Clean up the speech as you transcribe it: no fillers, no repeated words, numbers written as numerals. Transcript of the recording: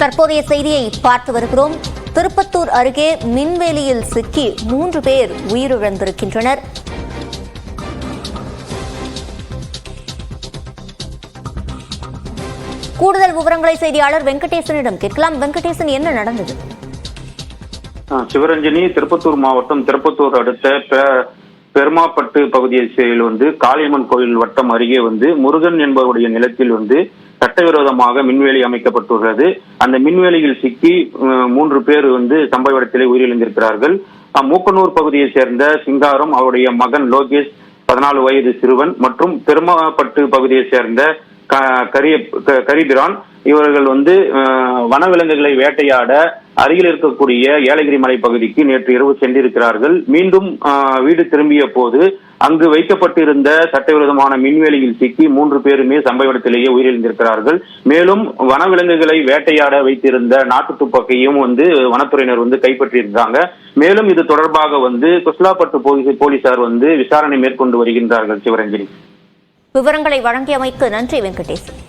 தற்போதைய செய்தியை பார்த்து வருகிறோம். திருப்பத்தூர் அருகே மின்வேலியில் சிக்கி 3 பேர் உயிரிழந்திருக்கின்றனர். கூடுதல் விவரங்களை செய்தியாளர் வெங்கடேசனிடம் கேட்கலாம். வெங்கடேசன், என்ன நடந்தது? சிவரஞ்சனி, திருப்பத்தூர் மாவட்டம் திருப்பத்தூர் அடுத்த பெருமாப்பட்டு பகுதியில் காளியம்மன் கோயில் வட்டம் அருகே முருகன் என்பவருடைய நிலத்தில் சட்டவிரோதமாக மின்வேலி அமைக்கப்பட்டுள்ளது. அந்த மின்வேலியில் சிக்கி 3 பேர் சம்பவ இடத்திலே உயிரிழந்திருக்கிறார்கள். மூக்கனூர் பகுதியை சேர்ந்த சிங்காரம், அவருடைய மகன் லோகேஷ் 14 வயது சிறுவன் மற்றும் பெருமாப்பட்டு பகுதியை சேர்ந்த கரிபிரான் இவர்கள் வனவிலங்குகளை வேட்டையாட அருகில் இருக்கக்கூடிய ஏலகிரி மலை பகுதிக்கு நேற்று இரவு சென்றிருக்கிறார்கள். மீண்டும் வீடு திரும்பிய போது அங்கு வைக்கப்பட்டிருந்த சட்டவிரோதமான மின்வேலியில் சிக்கி 3 பேருமே சம்பவ இடத்திலேயே உயிரிழந்திருக்கிறார்கள். மேலும் வனவிலங்குகளை வேட்டையாட வைத்திருந்த நாட்டு துப்பாக்கியும் வனத்துறையினர் கைப்பற்றியிருக்காங்க. மேலும் இது தொடர்பாக குஸ்லாப்பட்டு போலீசார் விசாரணை மேற்கொண்டு வருகின்றார்கள். சிவரஞ்சனி, விவரங்களை வழங்கியமைக்கு நன்றி வெங்கடேசன்.